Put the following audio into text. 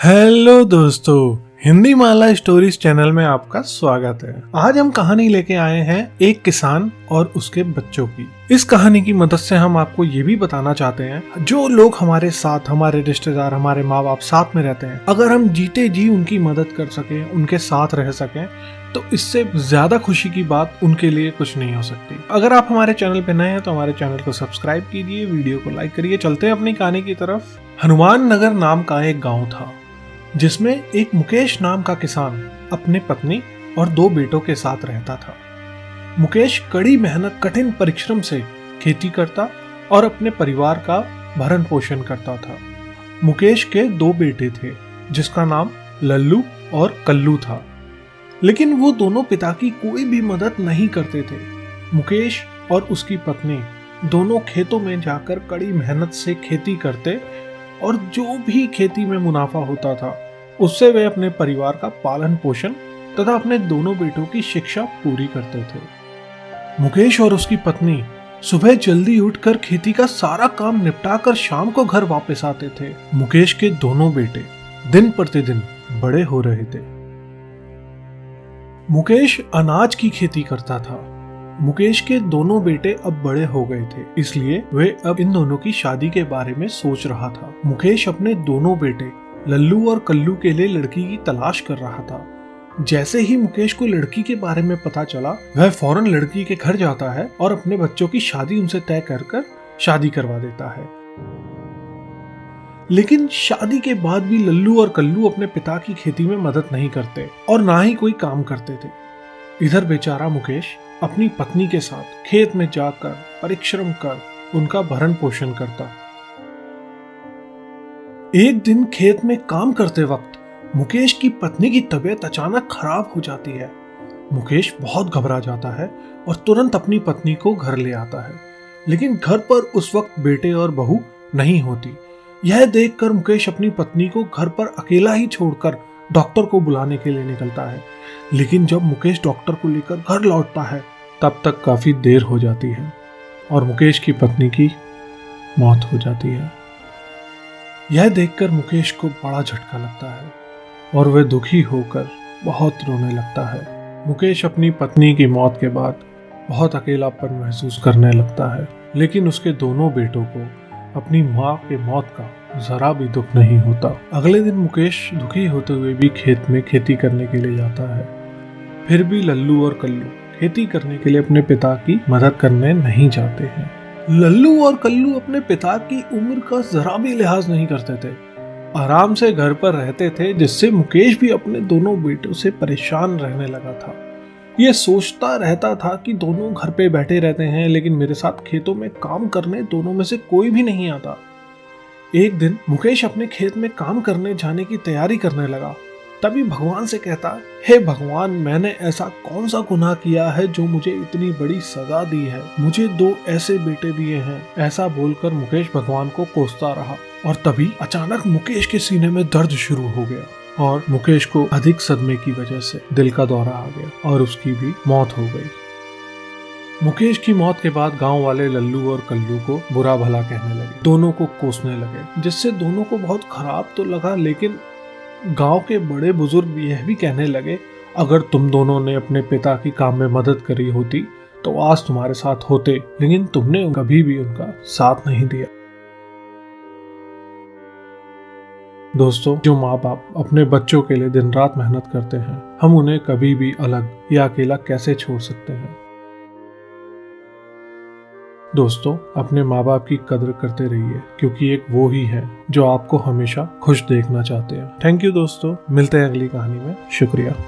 Hello दोस्तों, हिंदी माला stories channel में आपका स्वागत है। आज हम कहानी लेके आए हैं एक किसान और उसके बच्चों की। इस कहानी की मदद से हम आपको ये भी बताना चाहते हैं, जो लोग हमारे साथ, हमारे रिश्तेदार, हमारे माँ बाप साथ में रहते हैं, अगर हम जीते जी उनकी मदद कर सकें, उनके साथ रह सकें, तो इससे ज्यादा खुशी की बात उनके लिए कुछ नहीं हो सकती। अगर आप हमारे चैनल पे नए हैं तो हमारे चैनल को सब्सक्राइब कीजिए, वीडियो को लाइक करिए। चलते हैं अपनी कहानी की तरफ। हनुमान नगर नाम का एक गाँव था, जिसमें एक मुकेश नाम का किसान अपने पत्नी और 2 बेटों के साथ रहता था। मुकेश कड़ी मेहनत, कठिन परिश्रम से खेती करता और अपने परिवार का भरण पोषण करता था। मुकेश के 2 बेटे थे, जिसका नाम लल्लू और कल्लू था, लेकिन वो दोनों पिता की कोई भी मदद नहीं करते थे। मुकेश और उसकी पत्नी दोनों खेतों में जाकर कड़ी मेहनत से खेती करते और जो भी खेती में मुनाफा होता था, उससे वे अपने परिवार का पालन पोषण तथा अपने दोनों बेटों की शिक्षा पूरी करते थे। मुकेश और उसकी पत्नी सुबह जल्दी उठकर खेती का सारा काम निपटाकर शाम को घर वापस आते थे। मुकेश के दोनों बेटे दिन प्रतिदिन बड़े हो रहे थे। मुकेश अनाज की खेती करता था। मुकेश के दोनों बेटे अब बड़े हो गए थे, इसलिए वे अब इन दोनों की शादी के बारे में सोच रहा था। मुकेश अपने दोनों बेटे लल्लू और कल्लू के लिए लड़की की तलाश कर रहा था। जैसे ही मुकेश को लड़की के बारे में पता चला, वह फौरन लड़की के घर जाता है और अपने बच्चों की शादी उनसे तय कर शादी करवा देता है। लेकिन शादी के बाद भी लल्लू और कल्लू अपने पिता की खेती में मदद नहीं करते और ना ही कोई काम करते थे। इधर बेचारा मुकेश अपनी पत्नी के साथ खेत में जाकर परिश्रम कर उनका भरण पोषण करता। एक दिन खेत में काम करते वक्त मुकेश की पत्नी की तबीयत अचानक खराब हो जाती है। मुकेश बहुत घबरा जाता है और तुरंत अपनी पत्नी को घर ले आता है, लेकिन घर पर उस वक्त बेटे और बहू नहीं होती। यह देखकर मुकेश अपनी पत्नी को घर पर अकेला ही छोड़कर डॉक्टर को बुलाने के लिए निकलता है। लेकिन जब मुकेश डॉक्टर को लेकर घर लौटता है, तब तक काफी देर हो जाती है और मुकेश की पत्नी की मौत हो जाती है। यह देखकर मुकेश को बड़ा झटका लगता है और वह दुखी होकर बहुत रोने लगता है। मुकेश अपनी पत्नी की मौत के बाद बहुत अकेलापन महसूस करने लगता है, लेकिन उसके दोनों बेटों को अपनी माँ के मौत का जरा भी दुख नहीं होता। अगले दिन मुकेश दुखी होते हुए भी खेत में खेती करने के लिए जाता है। फिर भी लल्लू और कल्लू खेती करने के लिए अपने पिता की मदद करने नहीं जाते हैं। लल्लू और कल्लू अपने पिता की उम्र का जरा भी लिहाज नहीं करते थे, आराम से घर पर रहते थे, जिससे मुकेश भी अपने दोनों बेटों से परेशान रहने लगा था। ये सोचता रहता था कि दोनों घर पे बैठे रहते हैं, लेकिन मेरे साथ खेतों में काम करने दोनों में से कोई भी नहीं आता। एक दिन मुकेश अपने खेत में काम करने जाने की तैयारी करने लगा। तभी भगवान से कहता, हे भगवान, मैंने ऐसा कौन सा गुनाह किया है जो मुझे इतनी बड़ी सजा दी है? मुझे 2 ऐसे बेटे दिए हैं। ऐसा बोलकर मुकेश भगवान को कोसता रहा और तभी अचानक मुकेश के सीने में दर्द शुरू हो गया और मुकेश को अधिक सदमे की वजह से दिल का दौरा आ गया और उसकी भी मौत हो गई। मुकेश की मौत के बाद गांव वाले लल्लू और कल्लू को बुरा भला कहने लगे, दोनों को कोसने लगे, जिससे दोनों को बहुत खराब तो लगा। लेकिन गांव के बड़े बुजुर्ग यह भी कहने लगे, अगर तुम दोनों ने अपने पिता की काम में मदद करी होती तो आज तुम्हारे साथ होते, लेकिन तुमने कभी भी उनका साथ नहीं दिया। दोस्तों, जो माँ बाप अपने बच्चों के लिए दिन रात मेहनत करते हैं, हम उन्हें कभी भी अलग या अकेला कैसे छोड़ सकते हैं? दोस्तों, अपने माँ बाप की कदर करते रहिए, क्योंकि एक वो ही है जो आपको हमेशा खुश देखना चाहते हैं। थैंक यू दोस्तों, मिलते हैं अगली कहानी में। शुक्रिया।